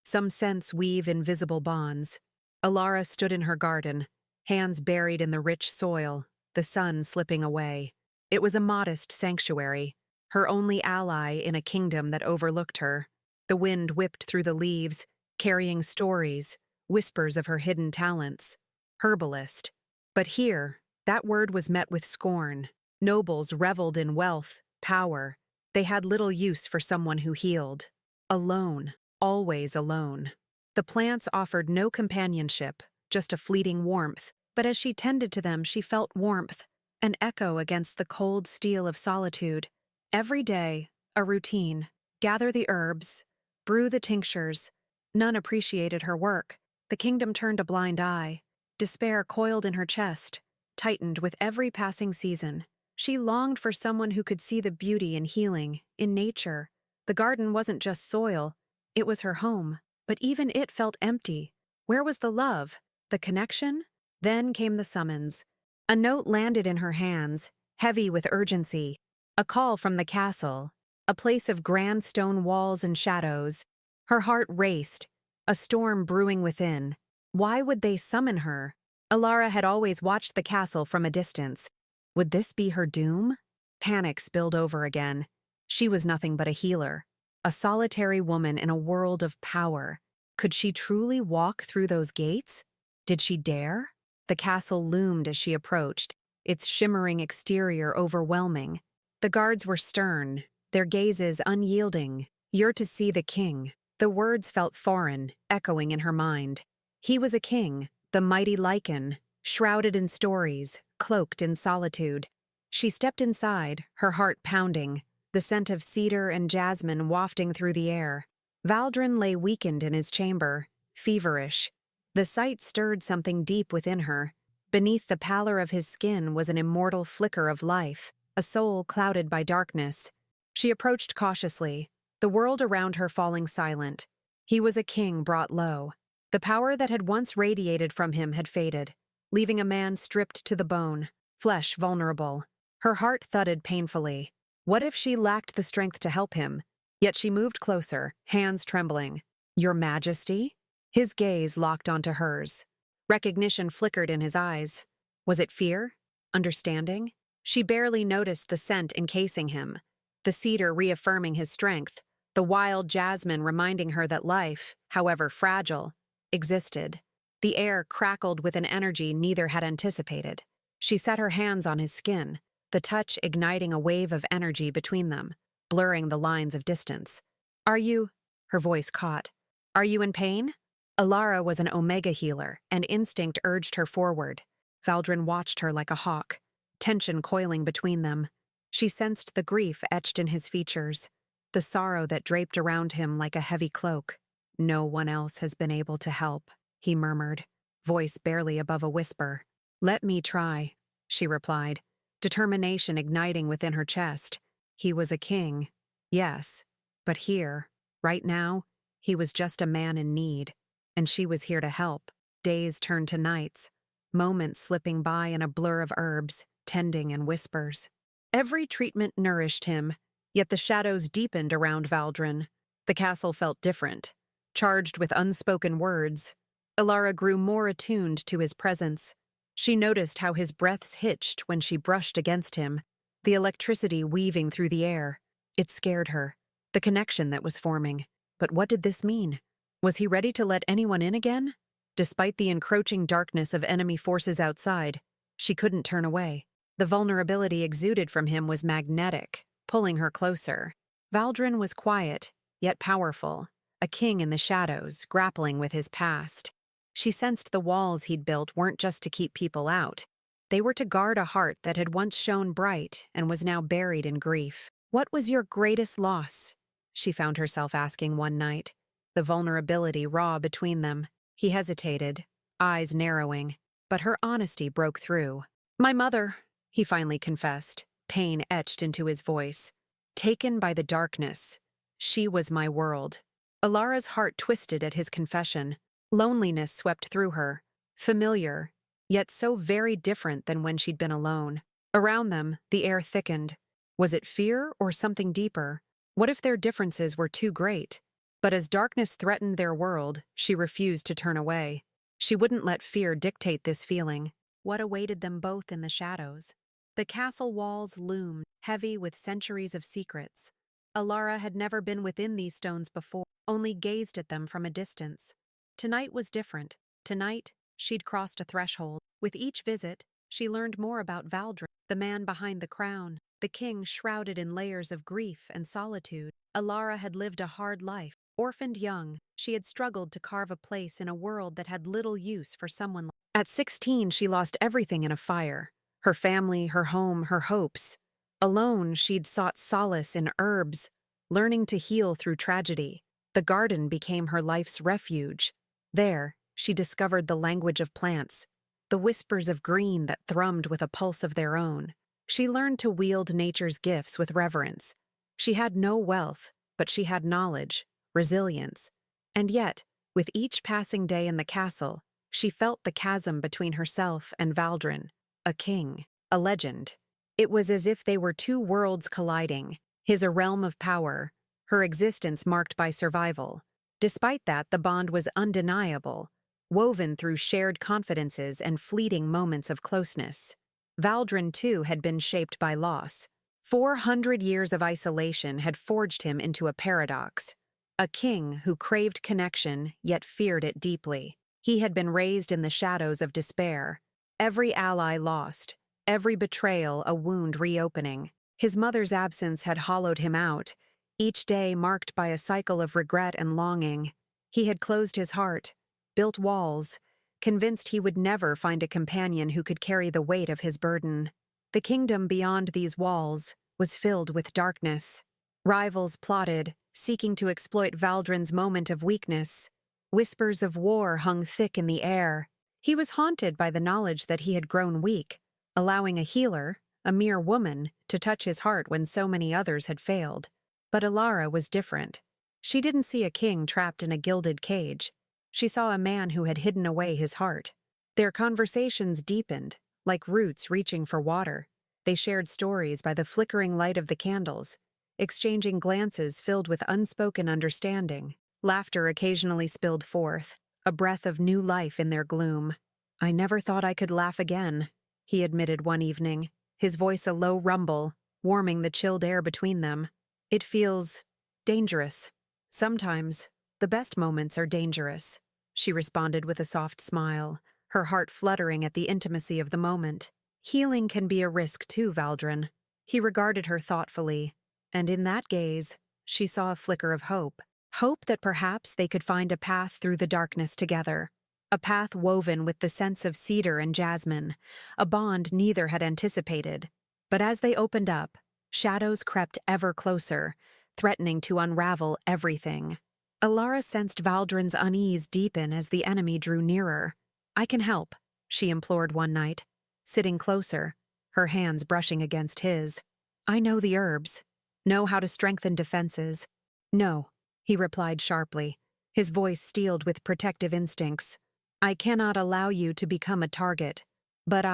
Some scents weave invisible bonds. Alara stood in her garden, hands buried in the rich soil, the sun slipping away. It was a modest sanctuary, her only ally in a kingdom that overlooked her. The wind whipped through the leaves, carrying stories, whispers of her hidden talents. Herbalist. But here, that word was met with scorn. Nobles reveled in wealth, power. They had little use for someone who healed. Alone, always alone. The plants offered no companionship, just a fleeting warmth, but as she tended to them she felt warmth, an echo against the cold steel of solitude. Every day, a routine. Gather the herbs, brew the tinctures. None appreciated her work. The kingdom turned a blind eye. Despair coiled in her chest, tightened with every passing season. She longed for someone who could see the beauty in healing, in nature. The garden wasn't just soil, it was her home, but even it felt empty. Where was the love, the connection? Then came the summons. A note landed in her hands, heavy with urgency. A call from the castle, a place of grand stone walls and shadows. Her heart raced, a storm brewing within. Why would they summon her? Alara had always watched the castle from a distance. Would this be her doom? Panic spilled over again. She was nothing but a healer, a solitary woman in a world of power. Could she truly walk through those gates? Did she dare? The castle loomed as she approached, its shimmering exterior overwhelming. The guards were stern, their gazes unyielding. "You're to see the king." The words felt foreign, echoing in her mind. He was a king, the mighty Lycan, shrouded in stories, cloaked in solitude. She stepped inside, her heart pounding, the scent of cedar and jasmine wafting through the air. Valdrin lay weakened in his chamber, feverish. The sight stirred something deep within her. Beneath the pallor of his skin was an immortal flicker of life, a soul clouded by darkness. She approached cautiously, the world around her falling silent. He was a king brought low. The power that had once radiated from him had faded, leaving a man stripped to the bone, flesh vulnerable. Her heart thudded painfully. What if she lacked the strength to help him? Yet she moved closer, hands trembling. "Your Majesty?" His gaze locked onto hers. Recognition flickered in his eyes. Was it fear? Understanding? She barely noticed the scent encasing him, the cedar reaffirming his strength, the wild jasmine reminding her that life, however fragile, existed. The air crackled with an energy neither had anticipated. She set her hands on his skin, the touch igniting a wave of energy between them, blurring the lines of distance. "Are you—" her voice caught. "Are you in pain?" Alara was an Omega healer, and instinct urged her forward. Valdrin watched her like a hawk, tension coiling between them. She sensed the grief etched in his features, the sorrow that draped around him like a heavy cloak. "No one else has been able to help," he murmured, voice barely above a whisper. "Let me try," she replied, determination igniting within her chest. He was a king, yes, but here, right now, he was just a man in need, and she was here to help. Days turned to nights, moments slipping by in a blur of herbs, tending and whispers. Every treatment nourished him, yet the shadows deepened around Valdrin. The castle felt different, charged with unspoken words. Alara grew more attuned to his presence. She noticed how his breaths hitched when she brushed against him, the electricity weaving through the air. It scared her, the connection that was forming. But what did this mean? Was he ready to let anyone in again? Despite the encroaching darkness of enemy forces outside, she couldn't turn away. The vulnerability exuded from him was magnetic, pulling her closer. Valdrin was quiet, yet powerful, a king in the shadows, grappling with his past. She sensed the walls he'd built weren't just to keep people out. They were to guard a heart that had once shone bright and was now buried in grief. "What was your greatest loss?" she found herself asking one night, the vulnerability raw between them. He hesitated, eyes narrowing, but her honesty broke through. "My mother," he finally confessed, pain etched into his voice. "Taken by the darkness. She was my world." Alara's heart twisted at his confession. Loneliness swept through her, familiar, yet so very different than when she'd been alone. Around them, the air thickened. Was it fear or something deeper? What if their differences were too great? But as darkness threatened their world, she refused to turn away. She wouldn't let fear dictate this feeling. What awaited them both in the shadows? The castle walls loomed, heavy with centuries of secrets. Alara had never been within these stones before, only gazed at them from a distance. Tonight was different. Tonight, she'd crossed a threshold. With each visit, she learned more about Valdrin, the man behind the crown, the king shrouded in layers of grief and solitude. Alara had lived a hard life. Orphaned young, she had struggled to carve a place in a world that had little use for someone like her. At 16, she lost everything in a fire. Her family, her home, her hopes. Alone, she'd sought solace in herbs, learning to heal through tragedy. The garden became her life's refuge. There, she discovered the language of plants, the whispers of green that thrummed with a pulse of their own. She learned to wield nature's gifts with reverence. She had no wealth, but she had knowledge, resilience. And yet, with each passing day in the castle, she felt the chasm between herself and Valdrin, a king, a legend. It was as if they were two worlds colliding, his a realm of power, her existence marked by survival. Despite that, the bond was undeniable, woven through shared confidences and fleeting moments of closeness. Valdrin, too, had been shaped by loss. 400 years of isolation had forged him into a paradox. A king who craved connection yet feared it deeply. He had been raised in the shadows of despair. Every ally lost, every betrayal a wound reopening. His mother's absence had hollowed him out, each day marked by a cycle of regret and longing. He had closed his heart, built walls, convinced he would never find a companion who could carry the weight of his burden. The kingdom beyond these walls was filled with darkness. Rivals plotted, seeking to exploit Valdrin's moment of weakness. Whispers of war hung thick in the air. He was haunted by the knowledge that he had grown weak, allowing a healer, a mere woman, to touch his heart when so many others had failed. But Alara was different. She didn't see a king trapped in a gilded cage. She saw a man who had hidden away his heart. Their conversations deepened, like roots reaching for water. They shared stories by the flickering light of the candles, exchanging glances filled with unspoken understanding. Laughter occasionally spilled forth, a breath of new life in their gloom. "I never thought I could laugh again," he admitted one evening, his voice a low rumble, warming the chilled air between them. "It feels dangerous. Sometimes, the best moments are dangerous," she responded with a soft smile, her heart fluttering at the intimacy of the moment. "Healing can be a risk too, Valdrin." He regarded her thoughtfully, and in that gaze, she saw a flicker of hope. Hope that perhaps they could find a path through the darkness together. A path woven with the scents of cedar and jasmine, a bond neither had anticipated. But as they opened up, shadows crept ever closer, threatening to unravel everything. Alara sensed Valdrin's unease deepen as the enemy drew nearer. "I can help," she implored one night, sitting closer, her hands brushing against his. "I know the herbs, know how to strengthen defenses." "No," he replied sharply, his voice steeled with protective instincts. "I cannot allow you to become a target. But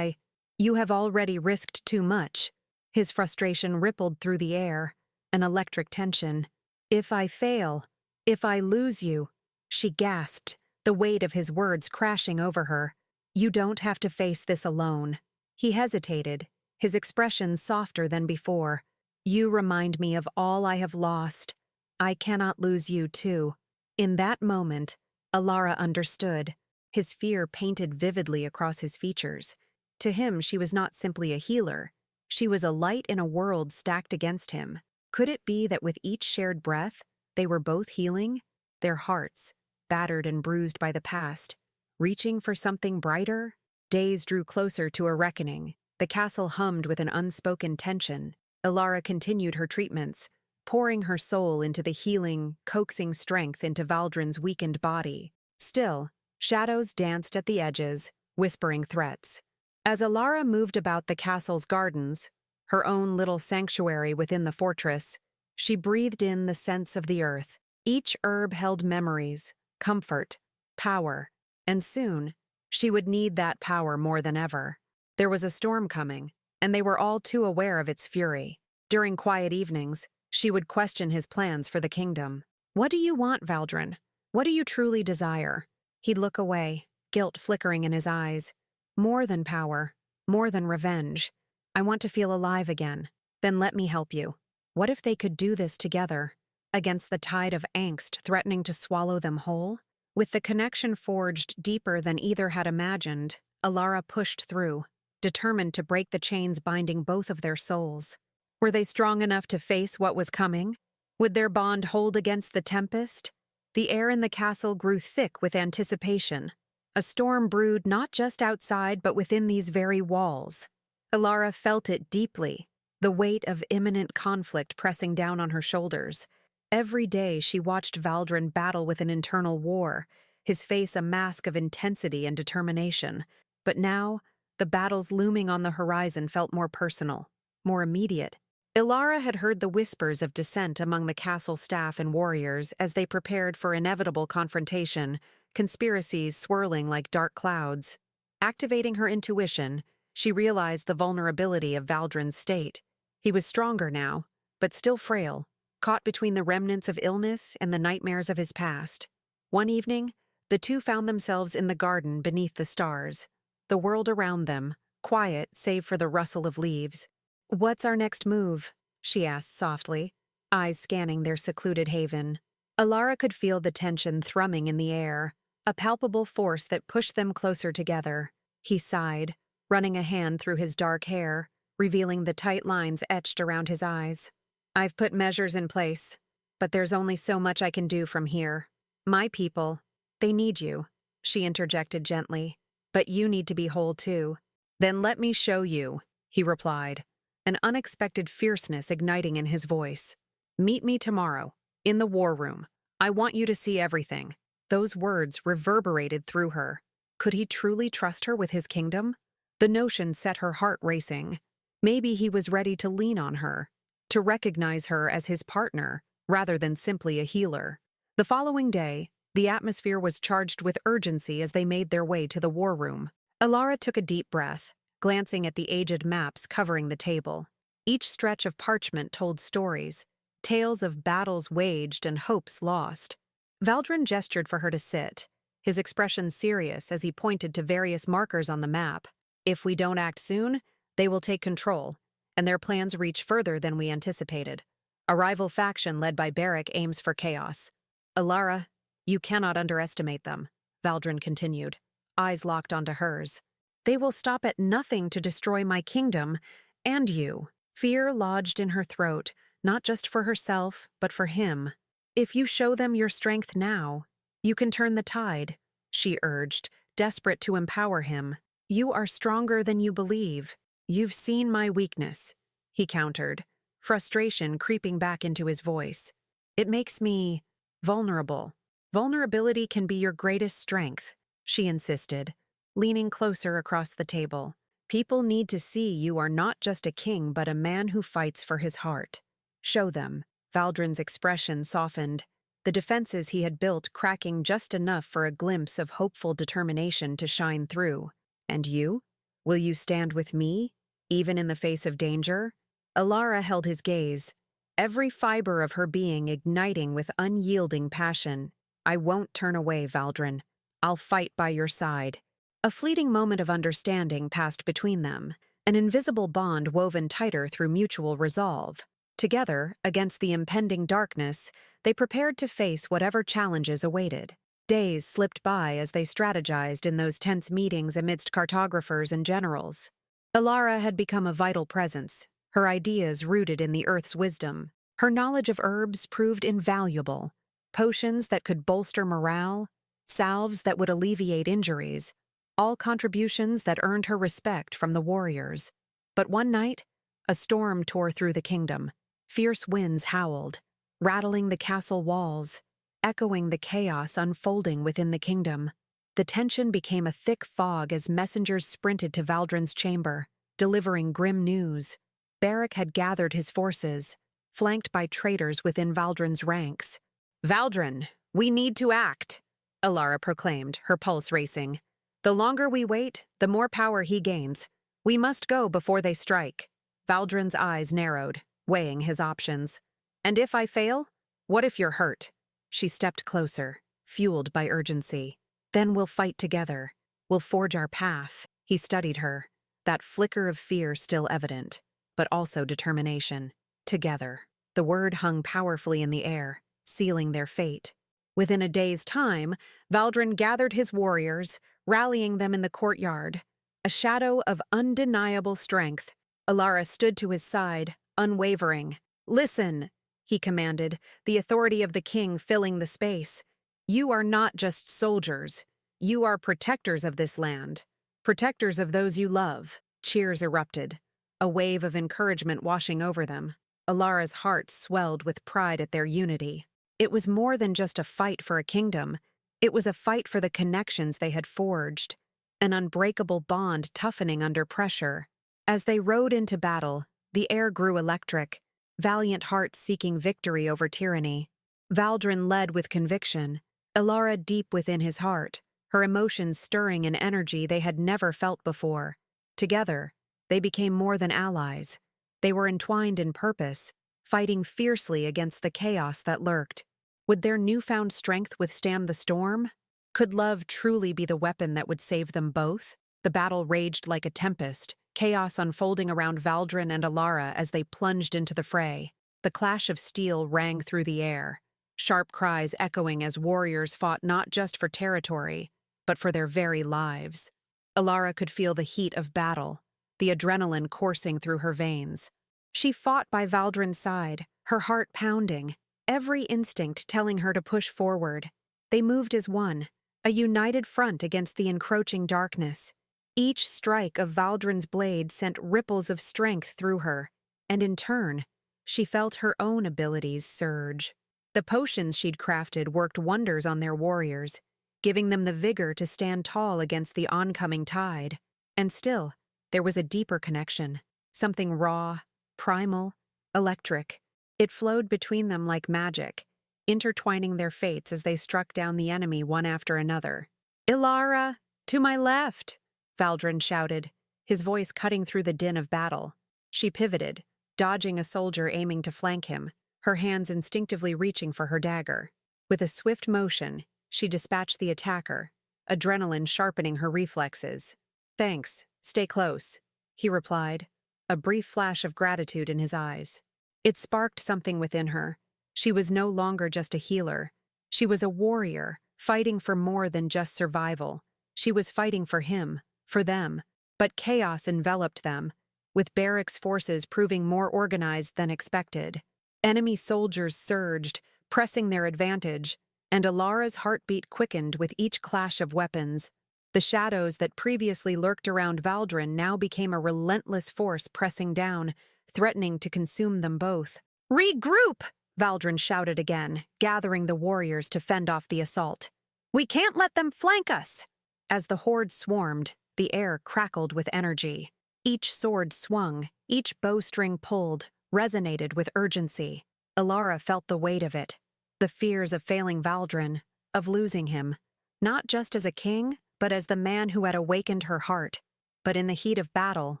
you have already risked too much." His frustration rippled through the air, an electric tension. "If I fail, if I lose you," she gasped, the weight of his words crashing over her. "You don't have to face this alone." He hesitated, his expression softer than before. "You remind me of all I have lost. I cannot lose you too." In that moment, Alara understood, his fear painted vividly across his features. To him, she was not simply a healer. She was a light in a world stacked against him. Could it be that with each shared breath, they were both healing, their hearts, battered and bruised by the past, reaching for something brighter? Days drew closer to a reckoning. The castle hummed with an unspoken tension. Alara continued her treatments, pouring her soul into the healing, coaxing strength into Valdrin's weakened body. Still, shadows danced at the edges, whispering threats. As Alara moved about the castle's gardens, her own little sanctuary within the fortress, she breathed in the scents of the earth. Each herb held memories, comfort, power, and soon, she would need that power more than ever. There was a storm coming, and they were all too aware of its fury. During quiet evenings, she would question his plans for the kingdom. "What do you want, Valdrin? What do you truly desire?" He'd look away, guilt flickering in his eyes. "More than power. More than revenge. I want to feel alive again. Then let me help you." What if they could do this together, against the tide of angst threatening to swallow them whole? With the connection forged deeper than either had imagined, Alara pushed through, determined to break the chains binding both of their souls. Were they strong enough to face what was coming? Would their bond hold against the tempest? The air in the castle grew thick with anticipation. A storm brewed not just outside but within these very walls. Alara felt it deeply, the weight of imminent conflict pressing down on her shoulders. Every day she watched Valdrin battle with an internal war, his face a mask of intensity and determination. But now, the battles looming on the horizon felt more personal, more immediate. Alara had heard the whispers of dissent among the castle staff and warriors as they prepared for inevitable confrontation, conspiracies swirling like dark clouds. Activating her intuition, she realized the vulnerability of Valdrin's state. He was stronger now, but still frail, caught between the remnants of illness and the nightmares of his past. One evening, the two found themselves in the garden beneath the stars, the world around them, quiet save for the rustle of leaves. "What's our next move?" she asked softly, eyes scanning their secluded haven. Alara could feel the tension thrumming in the air, a palpable force that pushed them closer together. He sighed, running a hand through his dark hair, revealing the tight lines etched around his eyes. "I've put measures in place, but there's only so much I can do from here. My people, they need you," she interjected gently. "But you need to be whole too." "Then let me show you," he replied, an unexpected fierceness igniting in his voice. "Meet me tomorrow, in the war room. I want you to see everything." Those words reverberated through her. Could he truly trust her with his kingdom? The notion set her heart racing. Maybe he was ready to lean on her, to recognize her as his partner, rather than simply a healer. The following day, the atmosphere was charged with urgency as they made their way to the war room. Alara took a deep breath, glancing at the aged maps covering the table. Each stretch of parchment told stories, tales of battles waged and hopes lost. Valdrin gestured for her to sit, his expression serious as he pointed to various markers on the map. "If we don't act soon, they will take control, and their plans reach further than we anticipated. A rival faction led by Barrick aims for chaos. Alara, you cannot underestimate them," Valdrin continued, eyes locked onto hers. "They will stop at nothing to destroy my kingdom, and you." Fear lodged in her throat, not just for herself, but for him. "If you show them your strength now, you can turn the tide," she urged, desperate to empower him. "You are stronger than you believe." "You've seen my weakness," he countered, frustration creeping back into his voice. "It makes me vulnerable." "Vulnerability can be your greatest strength," she insisted, leaning closer across the table. "People need to see you are not just a king but a man who fights for his heart. Show them." Valdrin's expression softened, the defenses he had built cracking just enough for a glimpse of hopeful determination to shine through. "And you? Will you stand with me, even in the face of danger?" Alara held his gaze, every fiber of her being igniting with unyielding passion. "I won't turn away, Valdrin. I'll fight by your side." A fleeting moment of understanding passed between them, an invisible bond woven tighter through mutual resolve. Together, against the impending darkness, they prepared to face whatever challenges awaited. Days slipped by as they strategized in those tense meetings amidst cartographers and generals. Alara had become a vital presence, her ideas rooted in the Earth's wisdom. Her knowledge of herbs proved invaluable. Potions that could bolster morale, salves that would alleviate injuries, all contributions that earned her respect from the warriors. But one night, a storm tore through the kingdom. Fierce winds howled, rattling the castle walls, echoing the chaos unfolding within the kingdom. The tension became a thick fog as messengers sprinted to Valdrin's chamber, delivering grim news. Barrick had gathered his forces, flanked by traitors within Valdrin's ranks. "Valdrin, we need to act," Alara proclaimed, her pulse racing. "The longer we wait, the more power he gains. We must go before they strike." Valdrin's eyes narrowed, weighing his options. "And if I fail? What if you're hurt?" She stepped closer, fueled by urgency. Then we'll fight together. We'll forge our path. He studied her, that flicker of fear still evident, but also determination. Together. The word hung powerfully in the air, sealing their fate. Within a day's time, Valdrin gathered his warriors, rallying them in the courtyard. A shadow of undeniable strength. Alara stood to his side, unwavering. "Listen," he commanded, the authority of the king filling the space. "You are not just soldiers. You are protectors of this land. Protectors of those you love." Cheers erupted, a wave of encouragement washing over them. Alara's heart swelled with pride at their unity. It was more than just a fight for a kingdom. It was a fight for the connections they had forged, an unbreakable bond toughening under pressure. As they rode into battle, the air grew electric, valiant hearts seeking victory over tyranny. Valdrin led with conviction, Alara deep within his heart, her emotions stirring an energy they had never felt before. Together, they became more than allies. They were entwined in purpose, fighting fiercely against the chaos that lurked. Would their newfound strength withstand the storm? Could love truly be the weapon that would save them both? The battle raged like a tempest, chaos unfolding around Valdrin and Alara as they plunged into the fray. The clash of steel rang through the air, sharp cries echoing as warriors fought not just for territory, but for their very lives. Alara could feel the heat of battle, the adrenaline coursing through her veins. She fought by Valdrin's side, her heart pounding, every instinct telling her to push forward. They moved as one, a united front against the encroaching darkness. Each strike of Valdrin's blade sent ripples of strength through her, and in turn, she felt her own abilities surge. The potions she'd crafted worked wonders on their warriors, giving them the vigor to stand tall against the oncoming tide. And still, there was a deeper connection, something raw, primal, electric. It flowed between them like magic, intertwining their fates as they struck down the enemy one after another. "Ilara, to my left!" Valdrin shouted, his voice cutting through the din of battle. She pivoted, dodging a soldier aiming to flank him, her hands instinctively reaching for her dagger. With a swift motion, she dispatched the attacker, adrenaline sharpening her reflexes. "Thanks, stay close," he replied, a brief flash of gratitude in his eyes. It sparked something within her. She was no longer just a healer. She was a warrior, fighting for more than just survival. She was fighting for him, for them. But chaos enveloped them, with Barrack's forces proving more organized than expected. Enemy soldiers surged, pressing their advantage, and Alara's heartbeat quickened with each clash of weapons. The shadows that previously lurked around Valdrin now became a relentless force pressing down, threatening to consume them both. "Regroup!" Valdrin shouted again, gathering the warriors to fend off the assault. "We can't let them flank us!" As the horde swarmed, the air crackled with energy. Each sword swung, each bowstring pulled, resonated with urgency. Alara felt the weight of it, the fears of failing Valdrin, of losing him, not just as a king, but as the man who had awakened her heart. But in the heat of battle,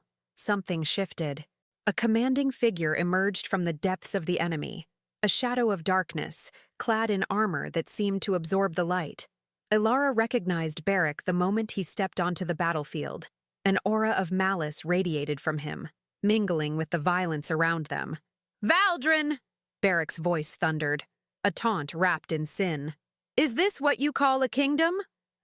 something shifted. A commanding figure emerged from the depths of the enemy, a shadow of darkness, clad in armor that seemed to absorb the light. Alara recognized Barrack the moment he stepped onto the battlefield. An aura of malice radiated from him, mingling with the violence around them. "Valdrin!" Barrack's voice thundered, a taunt wrapped in sin. "Is this what you call a kingdom?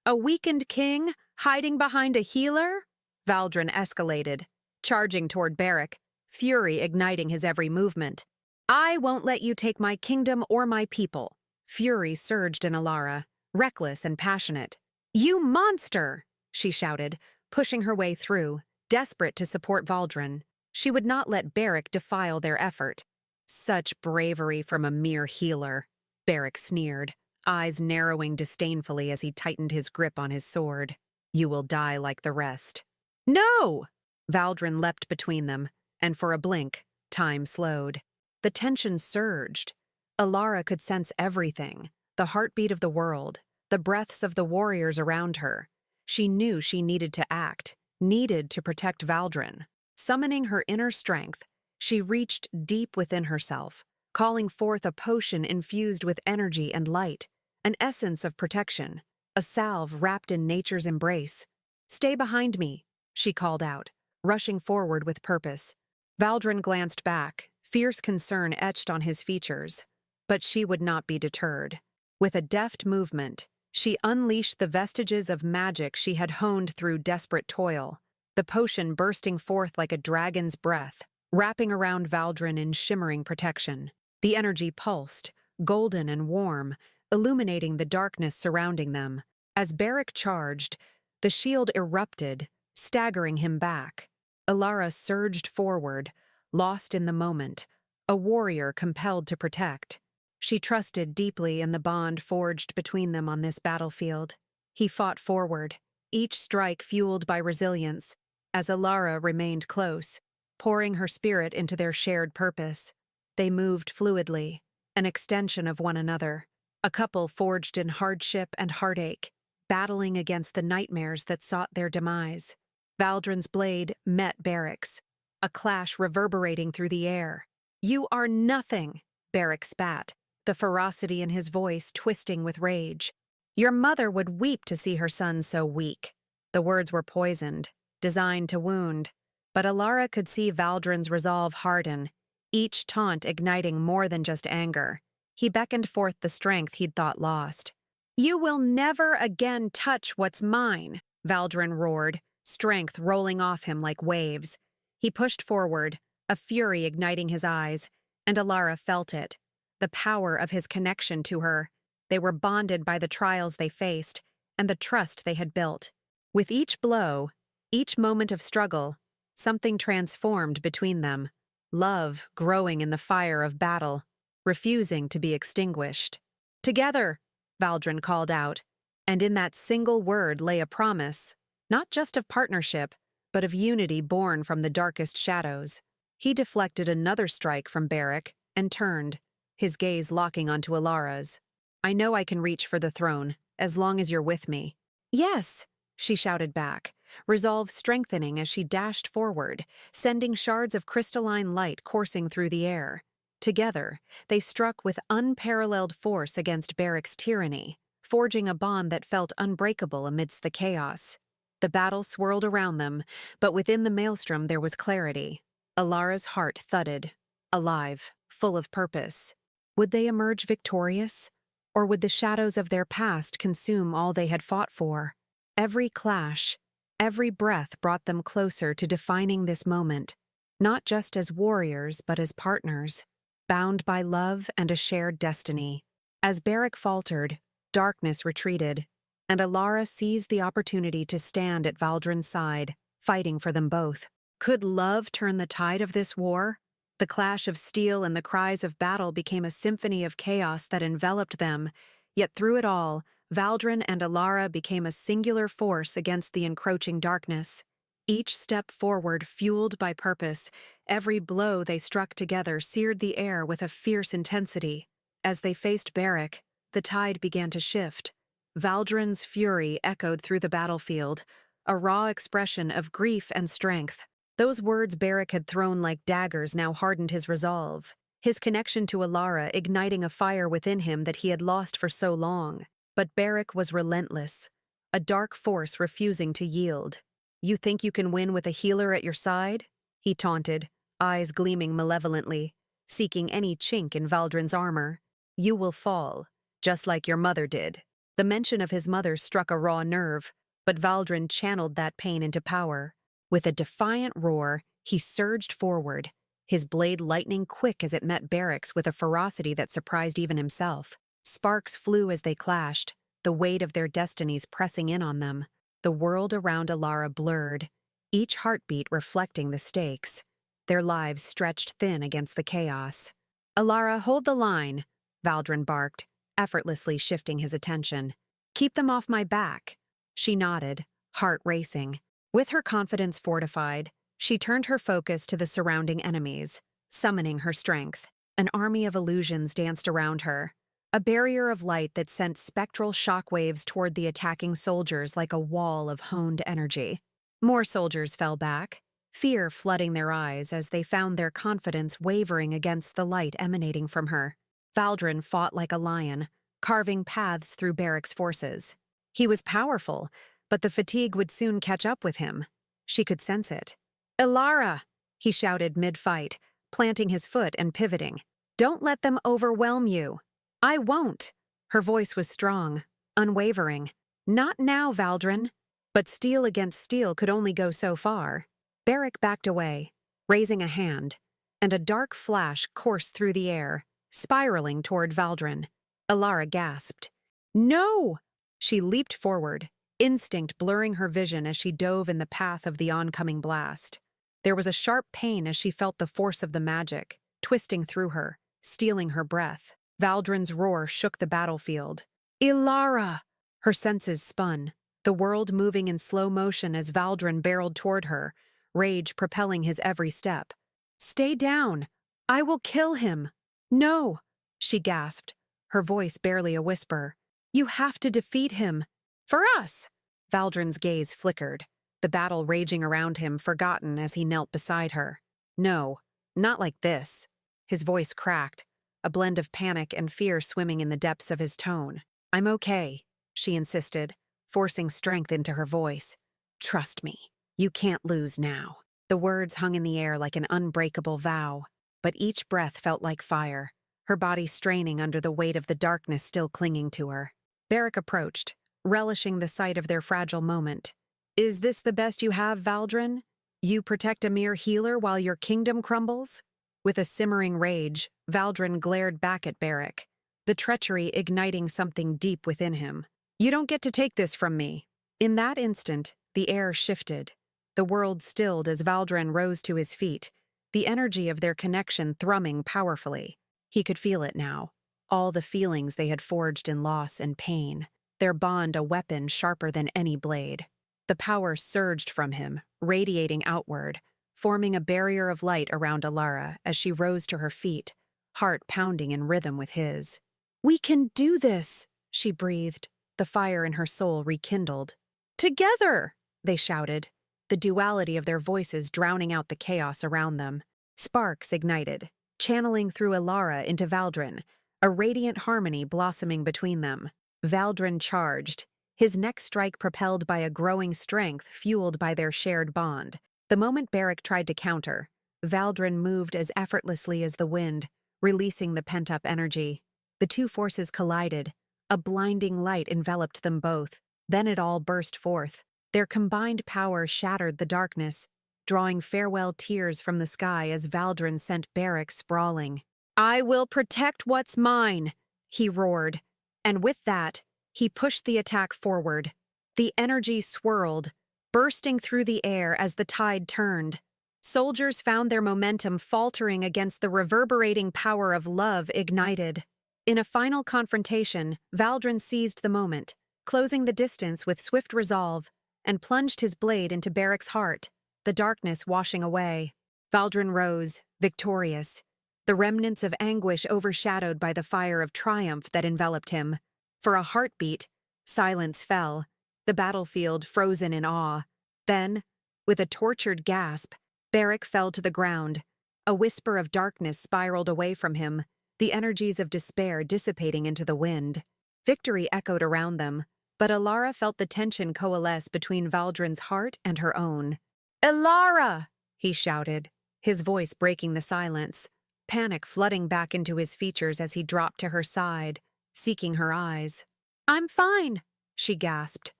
A weakened king, hiding behind a healer?" Valdrin escalated, charging toward Barrack, fury igniting his every movement. "I won't let you take my kingdom or my people." Fury surged in Alara, reckless and passionate. "You monster!" she shouted, pushing her way through, desperate to support Valdrin. She would not let Barrack defile their effort. "Such bravery from a mere healer," Barrack sneered, eyes narrowing disdainfully as he tightened his grip on his sword. "You will die like the rest." "No!" Valdrin leapt between them, and for a blink, time slowed. The tension surged. Alara could sense everything, the heartbeat of the world, the breaths of the warriors around her. She knew she needed to act, needed to protect Valdrin. Summoning her inner strength, she reached deep within herself, calling forth a potion infused with energy and light, an essence of protection, a salve wrapped in nature's embrace. "Stay behind me," she called out, rushing forward with purpose. Valdrin glanced back, fierce concern etched on his features. But she would not be deterred. With a deft movement, she unleashed the vestiges of magic she had honed through desperate toil, the potion bursting forth like a dragon's breath, wrapping around Valdrin in shimmering protection. The energy pulsed, golden and warm, illuminating the darkness surrounding them. As Beric charged, the shield erupted, staggering him back. Alara surged forward, lost in the moment, a warrior compelled to protect. She trusted deeply in the bond forged between them on this battlefield. He fought forward, each strike fueled by resilience, as Alara remained close, pouring her spirit into their shared purpose. They moved fluidly, an extension of one another, a couple forged in hardship and heartache, battling against the nightmares that sought their demise. Valdrin's blade met Beric's, a clash reverberating through the air. "You are nothing," Beric spat, the ferocity in his voice twisting with rage. "Your mother would weep to see her son so weak." The words were poisoned, designed to wound, but Alara could see Valdrin's resolve harden, each taunt igniting more than just anger. He beckoned forth the strength he'd thought lost. "You will never again touch what's mine," Valdrin roared, strength rolling off him like waves. He pushed forward, a fury igniting his eyes, and Alara felt it. The power of his connection to her. They were bonded by the trials they faced, and the trust they had built. With each blow, each moment of struggle, something transformed between them. Love growing in the fire of battle, refusing to be extinguished. "Together," Valdrin called out, and in that single word lay a promise, not just of partnership, but of unity born from the darkest shadows. He deflected another strike from Beric and turned, his gaze locking onto Alara's. "I know I can reach for the throne, as long as you're with me." "Yes," she shouted back, resolve strengthening as she dashed forward, sending shards of crystalline light coursing through the air. Together, they struck with unparalleled force against Beric's tyranny, forging a bond that felt unbreakable amidst the chaos. The battle swirled around them, but within the maelstrom there was clarity. Alara's heart thudded, alive, full of purpose. Would they emerge victorious? Or would the shadows of their past consume all they had fought for? Every clash, every breath brought them closer to defining this moment, not just as warriors but as partners, bound by love and a shared destiny. As Beric faltered, darkness retreated, and Alara seized the opportunity to stand at Valdrin's side, fighting for them both. Could love turn the tide of this war? The clash of steel and the cries of battle became a symphony of chaos that enveloped them, yet through it all, Valdrin and Alara became a singular force against the encroaching darkness. Each step forward fueled by purpose, every blow they struck together seared the air with a fierce intensity. As they faced Beric, the tide began to shift. Valdrin's fury echoed through the battlefield, a raw expression of grief and strength. Those words Beric had thrown like daggers now hardened his resolve, his connection to Alara igniting a fire within him that he had lost for so long. But Beric was relentless, a dark force refusing to yield. "You think you can win with a healer at your side?" he taunted, eyes gleaming malevolently, seeking any chink in Valdrin's armor. "You will fall, just like your mother did." The mention of his mother struck a raw nerve, but Valdrin channeled that pain into power. With a defiant roar, he surged forward, his blade lightning quick as it met Beric's with a ferocity that surprised even himself. Sparks flew as they clashed, the weight of their destinies pressing in on them. The world around Alara blurred, each heartbeat reflecting the stakes. Their lives stretched thin against the chaos. "Alara, hold the line," Valdrin barked, effortlessly shifting his attention. "Keep them off my back." She nodded, heart racing. With her confidence fortified, she turned her focus to the surrounding enemies, summoning her strength. An army of illusions danced around her, a barrier of light that sent spectral shockwaves toward the attacking soldiers like a wall of honed energy. More soldiers fell back, fear flooding their eyes as they found their confidence wavering against the light emanating from her. Valdrin fought like a lion, carving paths through Beric's forces. He was powerful, but the fatigue would soon catch up with him. She could sense it. "Ilara!" he shouted mid-fight, planting his foot and pivoting. "Don't let them overwhelm you." "I won't." Her voice was strong, unwavering. "Not now, Valdrin." But steel against steel could only go so far. Beric backed away, raising a hand, and a dark flash coursed through the air, spiraling toward Valdrin. Ilara gasped. "No!" She leaped forward, instinct blurring her vision as she dove in the path of the oncoming blast. There was a sharp pain as she felt the force of the magic, twisting through her, stealing her breath. Valdrin's roar shook the battlefield. "Ilara!" Her senses spun, the world moving in slow motion as Valdrin barreled toward her, rage propelling his every step. "Stay down! I will kill him!" "No!" she gasped, her voice barely a whisper. "You have to defeat him. For us!" Valdrin's gaze flickered, the battle raging around him forgotten as he knelt beside her. "No, not like this." His voice cracked, a blend of panic and fear swimming in the depths of his tone. "I'm okay," she insisted, forcing strength into her voice. "Trust me, you can't lose now." The words hung in the air like an unbreakable vow, but each breath felt like fire, her body straining under the weight of the darkness still clinging to her. Beric approached, relishing the sight of their fragile moment. "Is this the best you have, Valdrin? You protect a mere healer while your kingdom crumbles?" With a simmering rage, Valdrin glared back at Beric, the treachery igniting something deep within him. "You don't get to take this from me." In that instant, the air shifted. The world stilled as Valdrin rose to his feet, the energy of their connection thrumming powerfully. He could feel it now, all the feelings they had forged in loss and pain, their bond a weapon sharper than any blade. The power surged from him, radiating outward, forming a barrier of light around Ilara as she rose to her feet, heart pounding in rhythm with his. "We can do this," she breathed, the fire in her soul rekindled. "Together!" they shouted, the duality of their voices drowning out the chaos around them. Sparks ignited, channeling through Ilara into Valdrin, a radiant harmony blossoming between them. Valdrin charged, his next strike propelled by a growing strength fueled by their shared bond. The moment Beric tried to counter, Valdrin moved as effortlessly as the wind, releasing the pent-up energy. The two forces collided, a blinding light enveloped them both, then it all burst forth. Their combined power shattered the darkness, drawing farewell tears from the sky as Valdrin sent Beric sprawling. "I will protect what's mine," he roared, and with that, he pushed the attack forward. The energy swirled, bursting through the air as the tide turned. Soldiers found their momentum faltering against the reverberating power of love ignited. In a final confrontation, Valdrin seized the moment, closing the distance with swift resolve, and plunged his blade into Beric's heart, the darkness washing away. Valdrin rose, victorious, the remnants of anguish overshadowed by the fire of triumph that enveloped him. For a heartbeat, silence fell, the battlefield frozen in awe. Then, with a tortured gasp, Beric fell to the ground. A whisper of darkness spiraled away from him, the energies of despair dissipating into the wind. Victory echoed around them, but Ilara felt the tension coalesce between Valdrin's heart and her own. "Ilara!" he shouted, his voice breaking the silence, panic flooding back into his features as he dropped to her side, seeking her eyes. "I'm fine," she gasped,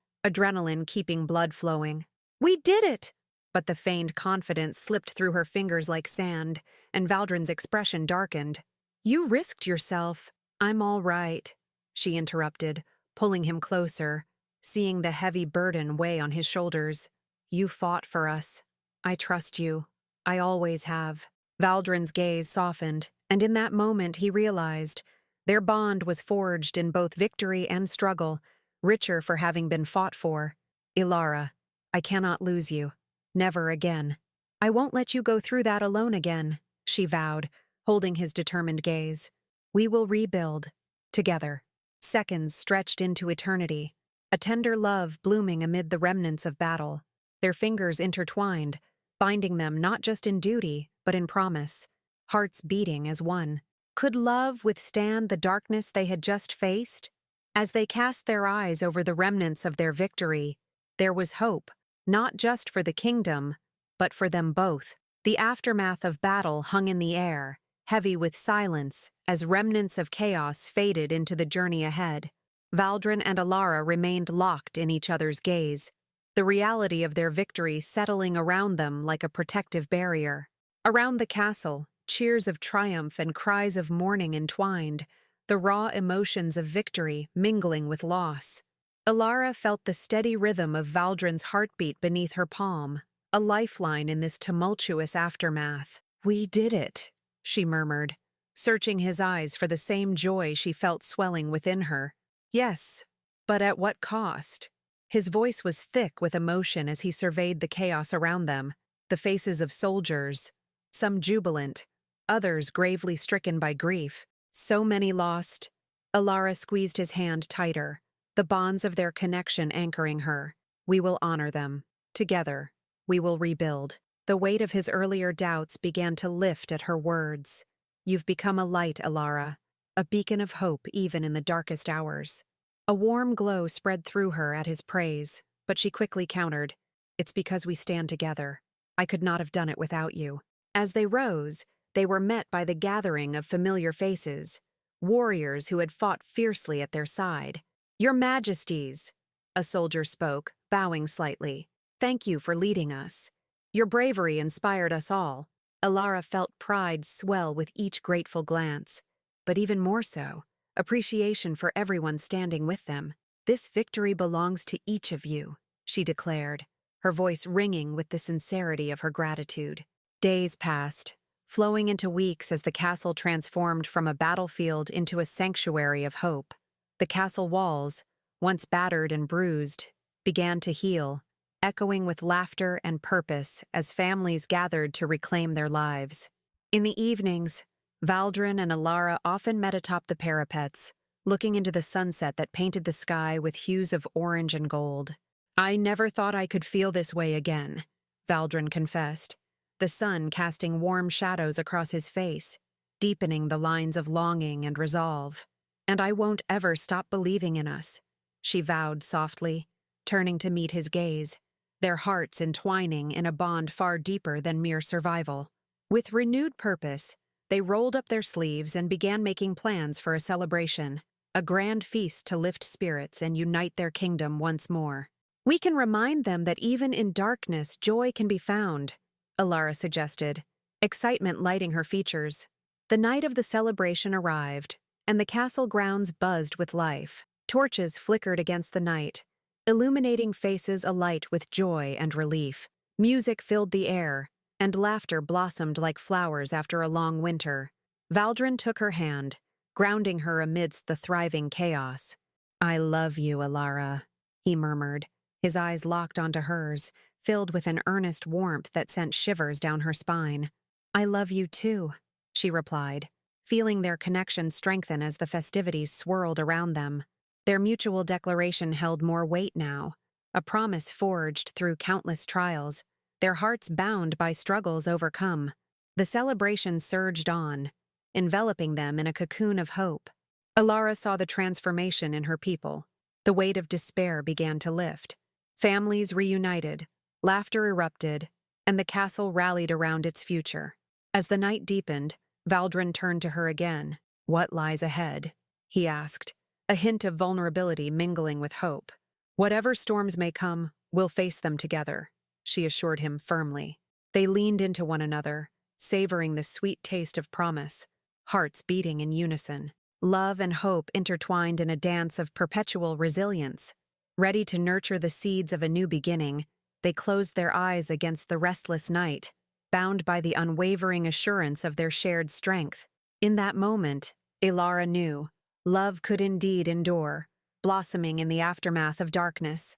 adrenaline keeping blood flowing. "We did it!" But the feigned confidence slipped through her fingers like sand, and Valdrin's expression darkened. "You risked yourself." "I'm all right," she interrupted, pulling him closer, seeing the heavy burden weigh on his shoulders. "You fought for us. I trust you. I always have." Valdrin's gaze softened, and in that moment he realized their bond was forged in both victory and struggle, richer for having been fought for. "Ilara, I cannot lose you. Never again. I won't let you go through that alone again," she vowed, holding his determined gaze. "We will rebuild. Together." Seconds stretched into eternity, a tender love blooming amid the remnants of battle. Their fingers intertwined, binding them not just in duty, but in promise, hearts beating as one. Could love withstand the darkness they had just faced? As they cast their eyes over the remnants of their victory, there was hope, not just for the kingdom, but for them both. The aftermath of battle hung in the air, heavy with silence, as remnants of chaos faded into the journey ahead. Valdrin and Alara remained locked in each other's gaze, the reality of their victory settling around them like a protective barrier. Around the castle, cheers of triumph and cries of mourning entwined, the raw emotions of victory mingling with loss. Alara felt the steady rhythm of Valdrin's heartbeat beneath her palm, a lifeline in this tumultuous aftermath. "We did it," she murmured, searching his eyes for the same joy she felt swelling within her. "Yes, but at what cost?" His voice was thick with emotion as he surveyed the chaos around them, the faces of soldiers, some jubilant, others gravely stricken by grief. So many lost. Alara squeezed his hand tighter, the bonds of their connection anchoring her. "We will honor them. Together, we will rebuild." The weight of his earlier doubts began to lift at her words. "You've become a light, Alara, a beacon of hope even in the darkest hours." A warm glow spread through her at his praise, but she quickly countered, "It's because we stand together. I could not have done it without you." As they rose, they were met by the gathering of familiar faces, warriors who had fought fiercely at their side. "Your Majesties," a soldier spoke, bowing slightly. "Thank you for leading us. Your bravery inspired us all." Alara felt pride swell with each grateful glance, but even more so, appreciation for everyone standing with them. "This victory belongs to each of you," she declared, her voice ringing with the sincerity of her gratitude. Days passed, flowing into weeks as the castle transformed from a battlefield into a sanctuary of hope. The castle walls, once battered and bruised, began to heal, echoing with laughter and purpose as families gathered to reclaim their lives. In the evenings, Valdrin and Alara often met atop the parapets, looking into the sunset that painted the sky with hues of orange and gold. "I never thought I could feel this way again," Valdrin confessed, the sun casting warm shadows across his face, deepening the lines of longing and resolve. "And I won't ever stop believing in us," she vowed softly, turning to meet his gaze, their hearts entwining in a bond far deeper than mere survival. With renewed purpose, they rolled up their sleeves and began making plans for a celebration, a grand feast to lift spirits and unite their kingdom once more. "We can remind them that even in darkness, joy can be found," Alara suggested, excitement lighting her features. The night of the celebration arrived, and the castle grounds buzzed with life. Torches flickered against the night, illuminating faces alight with joy and relief. Music filled the air, and laughter blossomed like flowers after a long winter. Valdrin took her hand, grounding her amidst the thriving chaos. "I love you, Alara," he murmured, his eyes locked onto hers, filled with an earnest warmth that sent shivers down her spine. "I love you too," she replied, feeling their connection strengthen as the festivities swirled around them. Their mutual declaration held more weight now, a promise forged through countless trials, their hearts bound by struggles overcome. The celebration surged on, enveloping them in a cocoon of hope. Alara saw the transformation in her people. The weight of despair began to lift. Families reunited, laughter erupted, and the castle rallied around its future. As the night deepened, Valdrin turned to her again. "What lies ahead?" he asked, a hint of vulnerability mingling with hope. "Whatever storms may come, we'll face them together," she assured him firmly. They leaned into one another, savoring the sweet taste of promise, hearts beating in unison. Love and hope intertwined in a dance of perpetual resilience. Ready to nurture the seeds of a new beginning, they closed their eyes against the restless night, bound by the unwavering assurance of their shared strength. In that moment, Alara knew, love could indeed endure, blossoming in the aftermath of darkness.